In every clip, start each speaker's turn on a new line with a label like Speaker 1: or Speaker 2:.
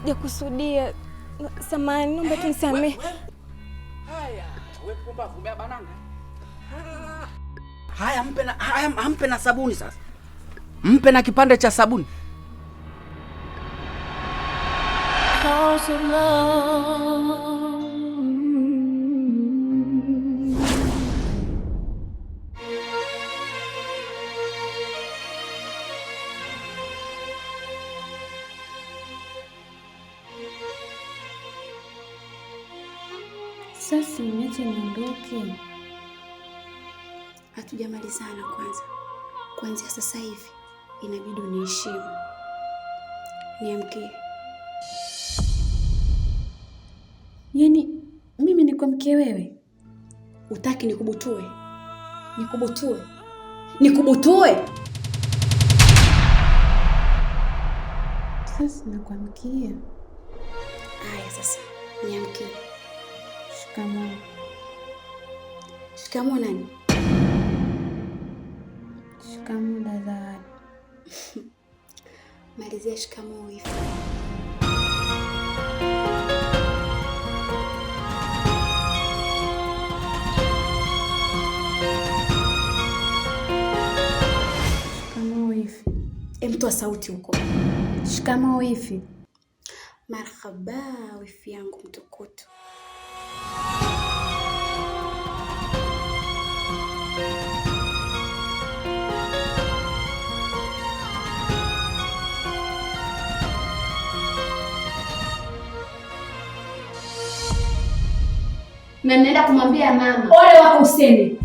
Speaker 1: sijakusudia. Samahani, naomba tunisamehe.
Speaker 2: Haya, wewe pumbavu umebananga. Haya, mpe na sabuni sasa. Mpe na kipande cha sabuni.
Speaker 1: Sasa niache niondoke.
Speaker 3: Hatujamalizana kwanza. Kuanzia sasa hivi inabidi uniheshimu. Niamke.
Speaker 1: Yaani mimi niko mke wewe?
Speaker 3: Utaki nikubutue? Nikubutue? Nikubutue?
Speaker 1: Sasa nakuamkia.
Speaker 3: Haya sasa, niamke.
Speaker 1: Shikamoo.
Speaker 3: Shikamoo nani?
Speaker 1: Shikamoo dada.
Speaker 3: Malizia shikamoo hivi.
Speaker 1: Shikamoo hivi.
Speaker 3: Mtoa sauti huko.
Speaker 1: Shikamoo hivi.
Speaker 3: Marhaba wifi yangu mtukutu.
Speaker 4: Na nenda kumwambia mama. Ole wako useme.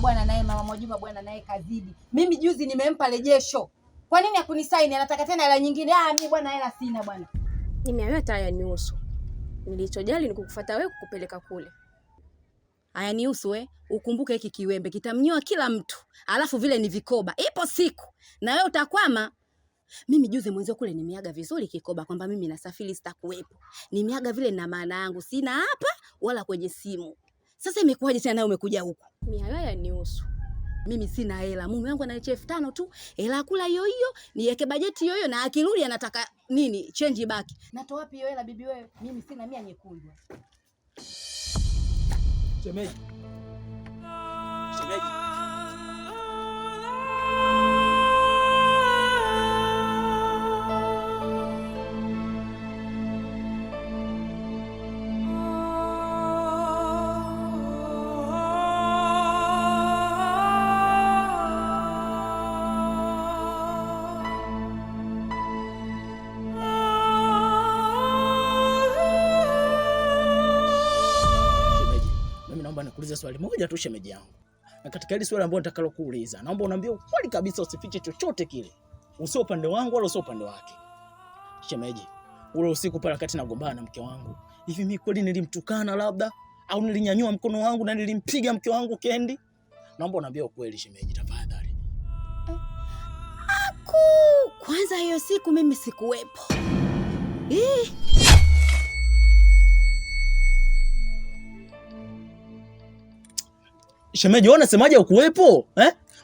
Speaker 5: Bwana naye mama Mwajuma bwana naye kazidi. Mimi juzi nimempa rejesho. Kwa nini hakunisaini? Anataka tena hela nyingine. Mimi bwana hela sina bwana.
Speaker 6: Nimeambiwa haya nihusu. Nilichojali ni kukufuata wewe kukupeleka kule.
Speaker 5: Haya nihusu we, ukumbuke hiki kiwembe kitamnyoa kila mtu. Alafu vile ni vikoba. Ipo siku na wewe utakwama. Mimi juzi mwenzio kule nimeaga vizuri kikoba kwamba mimi nasafiri sitakuwepo. Nimeaga vile na maana yangu sina hapa wala kwenye simu. Sasa imekuwaje tena nawe umekuja huku?
Speaker 6: Haya nihusu.
Speaker 5: Mimi sina hela. Mume wangu ana 5,000 tu. Hela kula hiyo hiyo, niweke bajeti hiyo hiyo na akirudi anataka nini? Change baki. Natoa wapi hiyo hela bibi wewe? Mimi sina 100 nyekundu.
Speaker 2: Shemeji. Shemeji. Nikuulize swali moja tu shemeji yangu. Na katika hili swali ambalo nitakalo kuuliza, naomba uniambie ukweli kabisa, usifiche chochote kile. Usio upande wangu wala usio upande wake. Shemeji, ule usiku pale wakati nagombana na mke wangu, hivi mimi kweli nilimtukana labda au nilinyanyua mkono wangu na nilimpiga mke wangu Kendi? Naomba uniambie ukweli shemeji tafadhali.
Speaker 5: Kwanza hiyo siku mimi sikuwepo.
Speaker 2: Shemeji, unasemaje ukuwepo?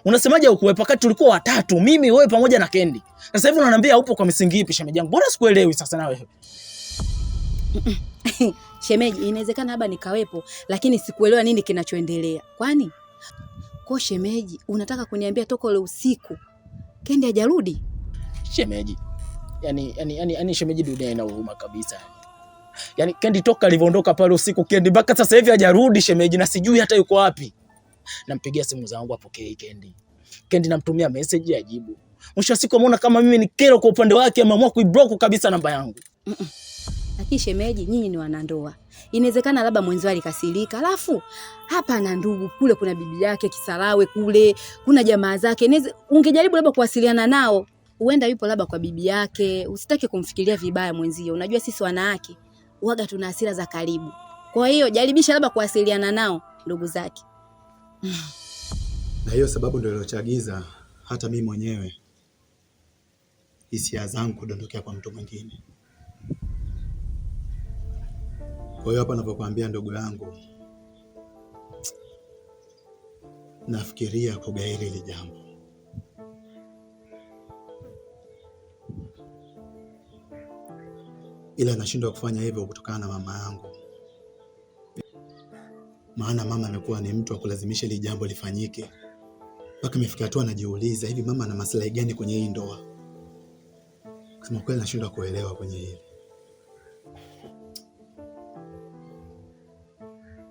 Speaker 2: Unasemaje ukuwepo wakati tulikuwa watatu, mimi wewe pamoja na Kendi? Sasa hivi unaniambia upo kwa misingi ipi shemeji yangu? Mbona sikuelewi sasa na wewe?
Speaker 5: Shemeji, inawezekana labda nikawepo lakini sikuelewa nini kinachoendelea. Kwani? Kwa shemeji, unataka kuniambia toka ule usiku Kendi hajarudi?
Speaker 2: Shemeji. Yaani shemeji dunia ina huruma kabisa. Yaani Kendi toka alivyoondoka pale usiku Kendi mpaka sasa hivi hajarudi shemeji, na sijui hata yuko wapi. Nampigia simu zangu apokee Kendi. Kendi namtumia message ajibu. Mwisho wa siku ameona kama mimi ni kero kwa upande wake, ameamua kuiblock kabisa namba yangu.
Speaker 5: Lakini shemeji, nyinyi ni wanandoa. Inawezekana labda mwenzo alikasirika. Alafu hapa ana ndugu, kule kuna bibi yake Kisarawe, kule kuna jamaa zake. Ungejaribu labda kuwasiliana nao. Huenda yupo labda kwa bibi yake. Usitake kumfikiria vibaya mwenzio. Unajua sisi wanawake huaga tuna hasira za karibu. Kwa hiyo jaribisha labda kuwasiliana nao ndugu zake.
Speaker 7: Na hiyo sababu ndio iliyochagiza hata mimi mwenyewe hisia zangu kudondokea kwa mtu mwingine. Kwa hiyo hapa ninapokuambia ndugu yangu, nafikiria kugairi hili jambo. Ila nashindwa kufanya hivyo kutokana na mama yangu. Maana mama amekuwa ni mtu wa kulazimisha hili jambo lifanyike. Mpaka imefikia hatua najiuliza, hivi mama ana maslahi gani kwenye hii ndoa? Kusema kweli nashindwa kuelewa kwenye hili.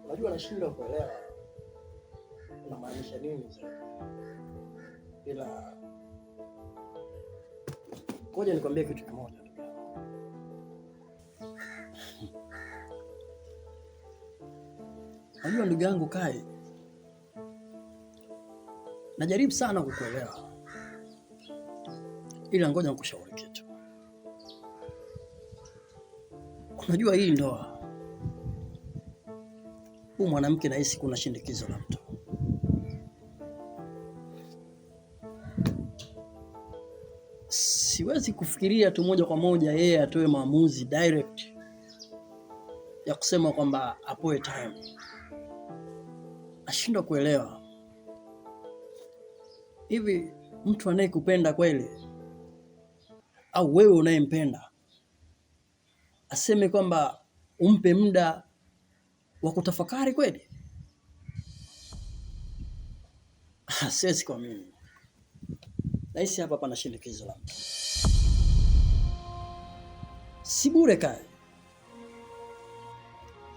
Speaker 8: Unajua nashindwa kuelewa unamaanisha nini zaidi. Ila ngoja nikwambie kitu kimoja. Unajua ndugu yangu Kai, najaribu sana kukuelewa, ila ngoja nikushauri kitu. Unajua hii ndoa, huyu mwanamke nahisi kuna shindikizo la mtu. Siwezi kufikiria tu moja kwa moja yeye atoe maamuzi direct ya kusema kwamba apoe time. Nashindwa kuelewa. Hivi mtu anayekupenda kweli au wewe unayempenda aseme kwamba umpe muda wa kutafakari kweli? Siwezi kuamini. Nahisi hapa pana shinikizo la mtu. Si bure Kai.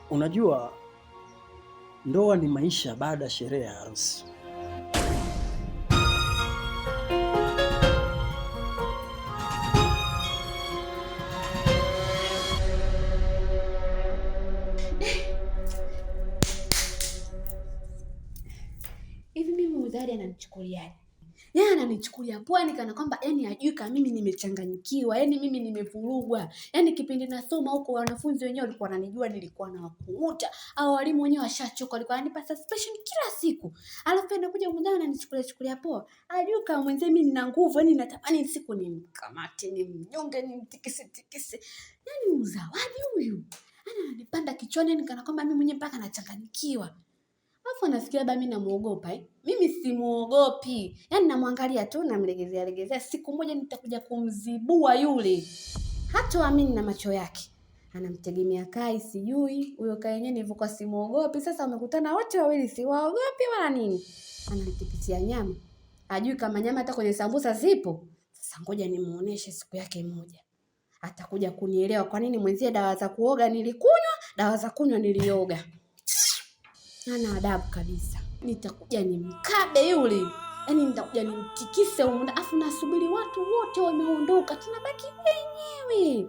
Speaker 8: Unajua ndoa ni maisha baada ya sherehe ya harusi.
Speaker 3: Hivi mimi udhari ananichukuliaje? Yeye ananichukulia poa, yani kana kwamba yani hajui kama mimi nimechanganyikiwa, yani mimi nimevurugwa. Yani kipindi nasoma huko wanafunzi wenyewe walikuwa wananijua nilikuwa na wakuuta, au walimu wenyewe washachoka, walikuwa wananipa suspension kila siku. Alafu anakuja mundani ananichukulia poa. Hajui kama mwenzie mimi nina nguvu, yani natamani siku nimkamate, nimnyonge, nimtikise. Yani uzawadi huyu. Ananipanda kichwani, yani kana kwamba mimi mwenyewe mpaka nachanganyikiwa. Alafu anafikiria labda mimi namuogopa Mimi simuogopi. Yaani namwangalia tu namlegezea. Siku moja nitakuja kumzibua yule. Hataamini na macho yake. Anamtegemea Kai sijui. Huyo Kai yenyewe nilivyokuwa simuogopi. Sasa wamekutana wote wawili siwaogopi wala nini. Anamtipitia nyama. Hajui kama nyama hata kwenye sambusa zipo. Sasa ngoja nimuoneshe siku yake moja. Atakuja kunielewa kwa nini mwenzie dawa za kuoga nilikunywa, dawa za kunywa nilioga. Hana adabu kabisa. Nitakuja nimkabe yule. Yaani nitakuja nimtikise huko. Afu nasubiri watu wote wameondoka. Tunabaki wenyewe.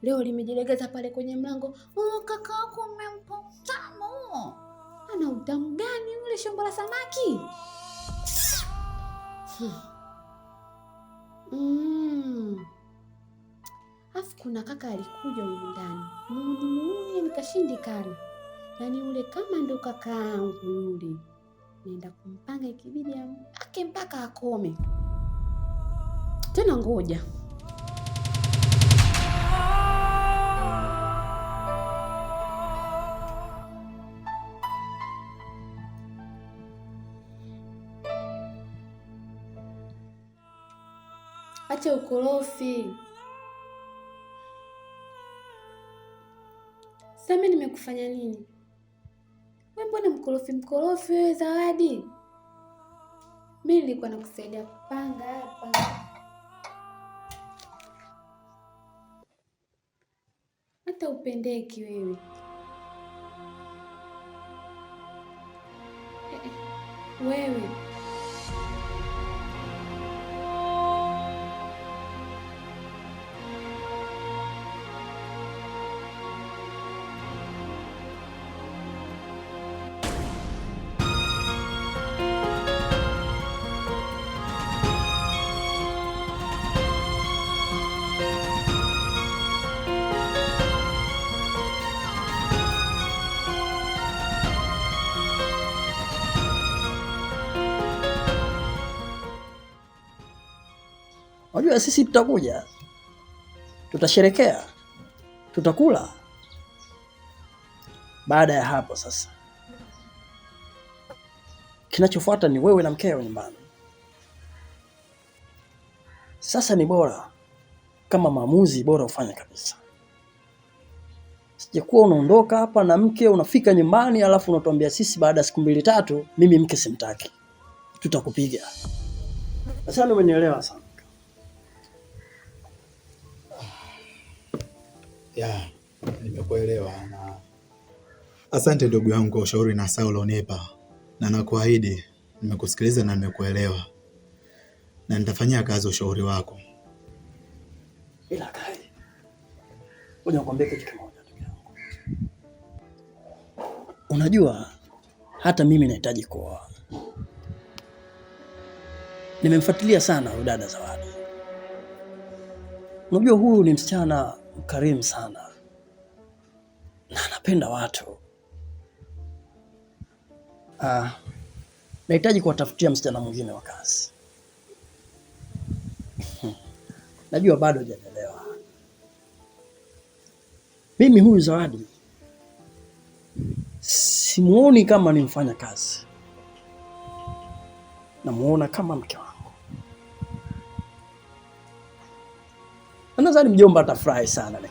Speaker 3: Leo limejilegeza pale kwenye mlango. Kaka wako umempa utamu. Ana utamu gani yule shombo la samaki? Afu kuna kaka alikuja huko ndani. Muuni nikashindikana. Yaani yule kama ndo kakaangu yule. Nenda kumpanga ikibidi ake mpaka akome. Tena ngoja. Acha ukorofi. Sasa mimi nimekufanya nini? Wewe mbona mkorofi wewe Zawadi? Mimi nilikuwa nakusaidia kupanga hapa. Hata upendeki wewe. Wewe.
Speaker 8: Unajua sisi tutakuja. Tutasherekea. Tutakula. Baada ya hapo sasa, kinachofuata ni wewe na mkeo nyumbani. Sasa ni bora kama maamuzi bora ufanye kabisa. Sijakuwa unaondoka hapa na mke unafika nyumbani alafu unatuambia sisi baada ya siku 2-3 mimi mke simtaki. Tutakupiga. Sasa umenielewa sana.
Speaker 7: Ya, nimekuelewa na asante ndugu yangu kwa ushauri na saa ulionipa. Na nakuahidi nimekusikiliza na nimekuelewa. Na nitafanyia kazi ushauri wako.
Speaker 8: Ila Kai, ngoja nikwambie kitu kimoja ndugu yangu. Unajua hata mimi nahitaji kuoa. Nimemfuatilia sana huyu dada Zawadi. Unajua huyu ni msichana mkarimu sana. Na anapenda watu. Nahitaji kuwatafutia msichana mwingine wa kazi. Najua bado hujanielewa. Mimi huyu Zawadi simuoni kama ni mfanya kazi. Namuona kama mke wangu. Na nadhani mjomba atafurahi sana na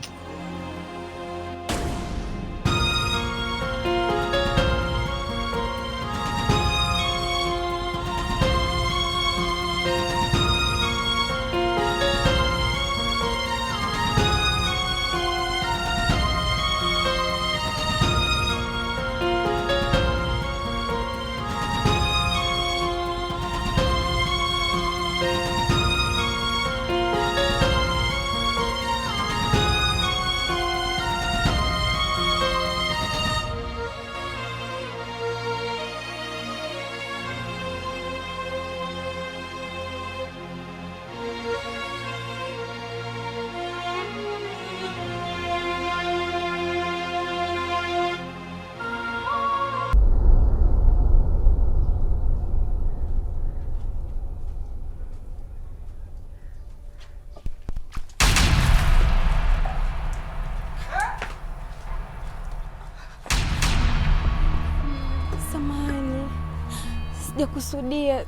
Speaker 6: sijakusudia.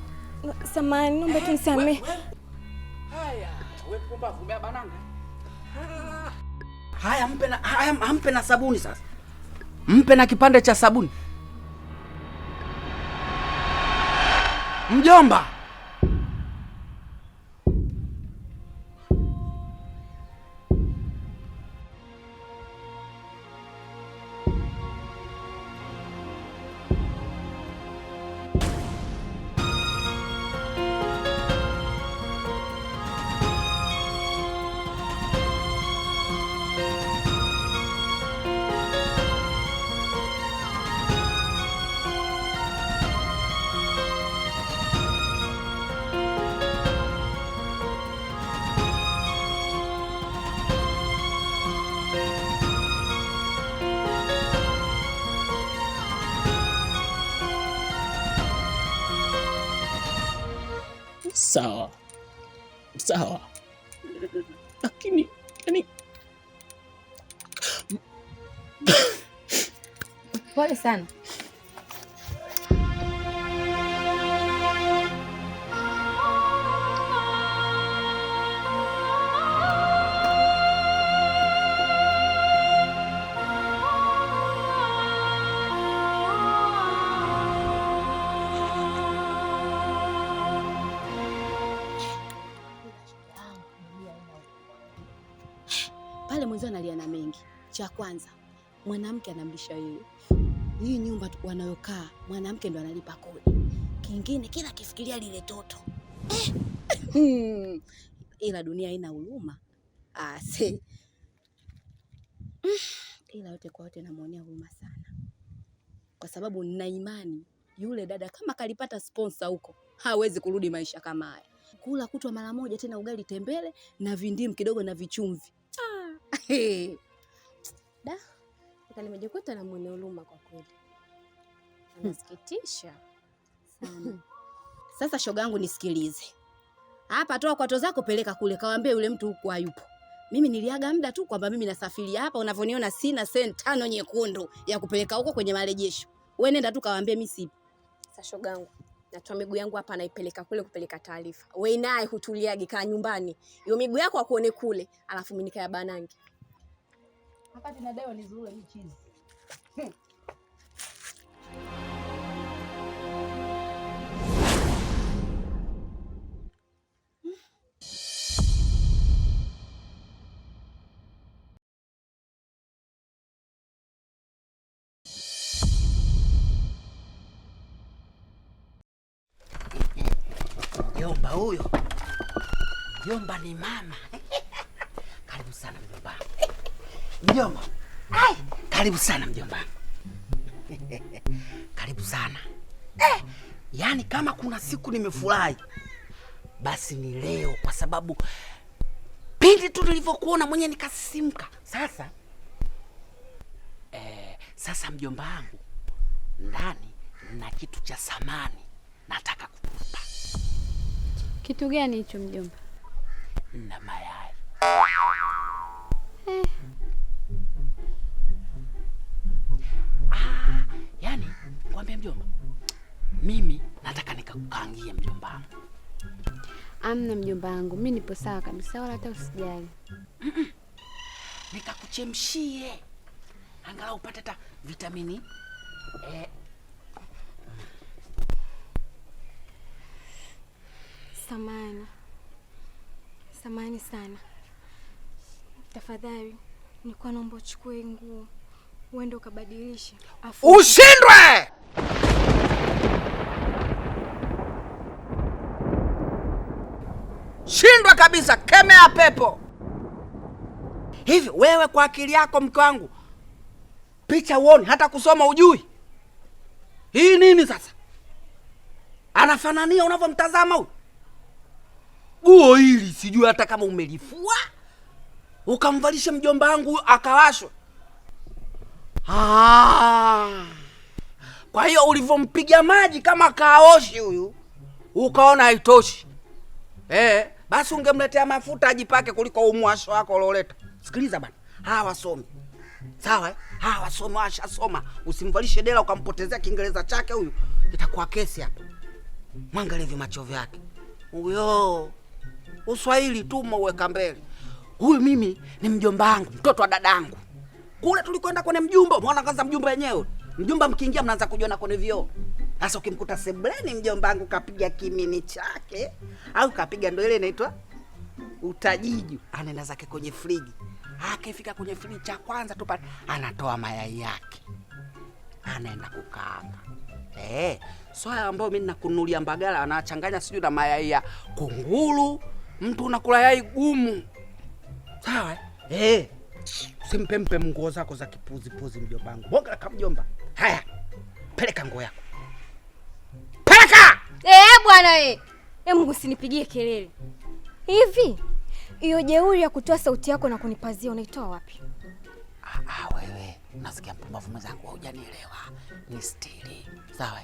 Speaker 6: Samahani, naomba tunisamehe.
Speaker 9: Haya, wewe pumbavu umebananga. Haya, ampe na sabuni sasa. Mpe na kipande cha sabuni. Mjomba.
Speaker 2: Sawa. Lakini
Speaker 5: pole sana. Pale mwenzao analia na mengi. Cha kwanza, mwanamke anamlisha yeye. Hii nyumba wanayokaa, mwanamke ndo analipa kodi. Kingine kila kifikiria lile toto. Ila dunia haina huruma. Ila yote kwa yote namuonea huruma sana. Kwa sababu nina imani yule dada kama kalipata sponsor huko, hawezi kurudi maisha kama haya. Kula kutwa mara moja tena ugali tembele na vindimu kidogo na vichumvi.
Speaker 6: Da, nimejikuta na mwenye huruma kwa kweli. Anasikitisha sana.
Speaker 5: Sasa shoga yangu nisikilize. Hapa toa kwato zako peleka kule, kawaambie yule mtu huku hayupo. Mimi niliaga muda tu kwamba mimi nasafiri hapa, unavyoniona sina senti 5 nyekundu ya kupeleka huko kwenye marejesho. Wewe nenda tu kawaambie mimi sipo.
Speaker 6: Sasa shogangu, natoa miguu yangu hapa naipeleka kule kupeleka taarifa. Wewe naye hutuliagi kaa nyumbani. Hiyo miguu yako akuone kule, alafu mimi nikaya banangi.
Speaker 5: Hapa tunadaiwa ni zuri hii chizi.
Speaker 9: Mjomba huyo. Mjomba ni mama. Karibu sana mjomba. Mjomba. Ai, karibu sana mjomba. Karibu sana. Yaani kama kuna siku nimefurahi basi ni leo, kwa sababu pindi tu nilivyokuona mwenye nikasisimka. Sasa mjomba wangu, ndani na kitu cha samani nataka kukupa.
Speaker 3: Kitu gani hicho mjomba?
Speaker 9: Na mayai. Yani kwambia mjomba, mimi nataka nikakukangie mjomba wangu.
Speaker 3: Amna mjomba wangu, mimi nipo sawa kabisa, wala hata usijali.
Speaker 9: Nikakuchemshie angalau upate hata vitamini
Speaker 10: Samahani sana. Tafadhali, nilikuwa naomba uchukue nguo uende ukabadilishe.
Speaker 9: Ushindwe! Shindwa kabisa, kemea pepo. Hivi wewe kwa akili yako mke wangu, picha uone hata kusoma ujui? Hii nini sasa? Anafanania unavyomtazama huyu? Guo hili sijui hata kama umelifua ukamvalisha mjomba wangu akawashwa. Kwa hiyo ulivompiga maji kama kaoshi huyu ukaona haitoshi. Basi ungemletea mafuta ajipake kuliko umwasho wako ulioleta. Sikiliza bana, hawa wasomi. Sawa hawa wasomi washasoma. Usimvalishe dela ukampotezea Kiingereza chake huyu, itakuwa kesi hapa. Mwangalie vimacho vyake. Huyo Uswahili tu mweka mbele. Huyu mimi ni mjomba wangu, mtoto wa dadangu. Kule tulikwenda kwenye mjumba, muona kwanza mjumba yenyewe. Mjumba mkiingia mnaanza kujiona kwenye vioo. Sasa ukimkuta sebleni mjomba wangu kapiga kimini chake au kapiga ndo ile inaitwa utajiju, anaenda zake kwenye friji. Akifika kwenye friji cha kwanza tu pale anatoa mayai yake. Anaenda kukaanga. Swala ambao mimi nakunulia Mbagala anachanganya sijui na mayai ya kunguru. Mtu unakula yai gumu. Sawa? Usimpempe nguo zako za kipuzi mjomba wangu. Bonga kama mjomba. Haya. Peleka nguo yako. Peleka!
Speaker 10: Bwana Mungu usinipigie kelele. Hivi hiyo jeuri ya kutoa sauti yako na kunipazia unaitoa wapi?
Speaker 9: Wewe unasikia mpumbavu mwenzangu, hujanielewa. Ni stili. Sawa?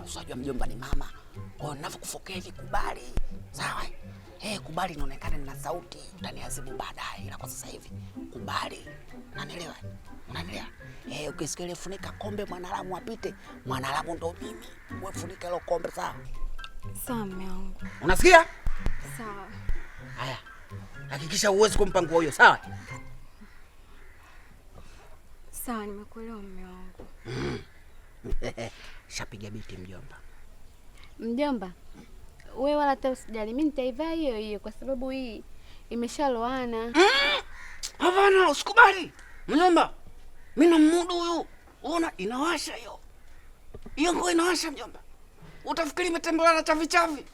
Speaker 9: Usijua mjomba ni mama. Kwa ninavokufokea hivi kubali. Sawa? Kubali inaonekana na sauti, utaniadhibu baadaye, ila kwa sasa hivi kubali. Unanielewa? Unanielewa? Ukisikia ile funika kombe mwanalamu apite, mwanalamu ndo mimi. Wewe funika ile kombe, sawa?
Speaker 10: Sawa mume wangu.
Speaker 9: Unasikia?
Speaker 10: Sawa.
Speaker 9: Haya. Hakikisha uwezi kumpa nguo hiyo, sawa?
Speaker 10: Sawa, nimekuelewa mume wangu.
Speaker 9: Shapiga biti mjomba.
Speaker 3: Mjomba, wewe wala hata usijali, mimi nitaivaa hiyo hiyo kwa sababu hii imeshaloana.
Speaker 9: Hapana, usikubali. Mjomba, mimi na mudu huyu. Unaona inawasha hiyo. Hiyo nguo inawasha mjomba. Utafikiri imetembelewa na chavi.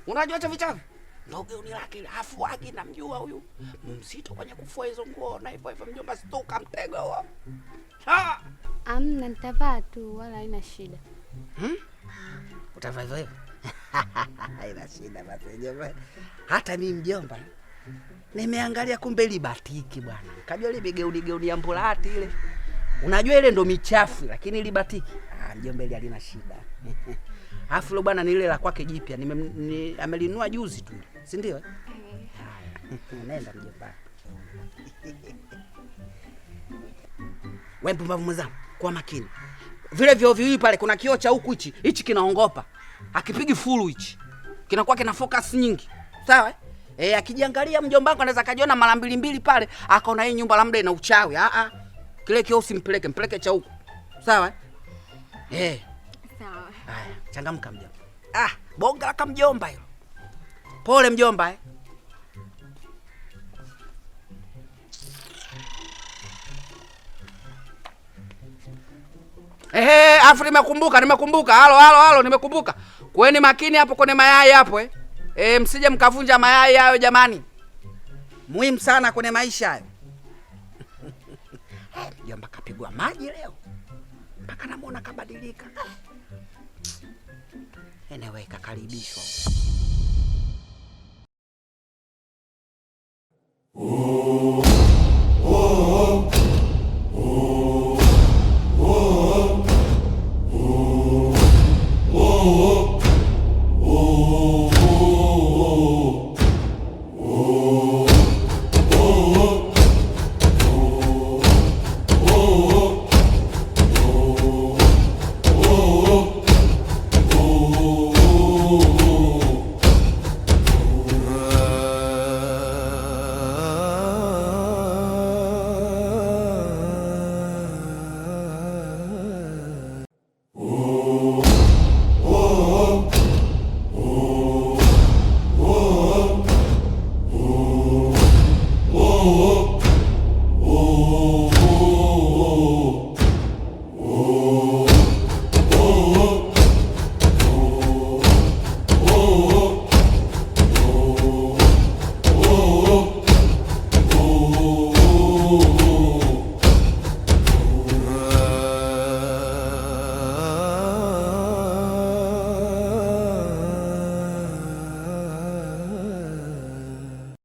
Speaker 9: Unajua chavi? Ndoge unilaki afu wake namjua huyu. Mzito kwenye kufua hizo nguo na hivyo mjomba, stoka mtego huo.
Speaker 3: Amna, nitavaa tu wala haina shida.
Speaker 9: Utavaa hivyo? Haina shida basi mjomba. Hata mimi mjomba nimeangalia kumbe ile batiki bwana. Kajua ile geuni ya mbulati ile. Unajua ile ndo michafu lakini ile batiki mjomba ile halina shida. Afu bwana ni ile la kwake jipya amelinunua juzi tu. Si ndio? Nenda mjomba. Wewe mpumbavu mwenzangu, kwa makini. Vile vioo viwili pale kuna kioo cha huku hichi kinaongopa. Akipigi full hichi. Kinakuwa kina focus nyingi. Sawa? Akijiangalia mjomba wako anaweza kajiona mara mbili pale, akaona hii nyumba labda ina uchawi. Kile kioo usimpeleke, mpeleke cha huku. Sawa?
Speaker 10: Sawa.
Speaker 9: Haya, changamka mjomba. Bonga la mjomba hilo. Pole mjomba. Afu nimekumbuka. Halo, nimekumbuka. Kweni makini hapo kwenye mayai hapo msije mkavunja mayai hayo jamani. Muhimu sana kwenye maisha hayo. Jomba kapigwa maji leo. Mpaka namuona kabadilika. Anyway, kakaribishwa.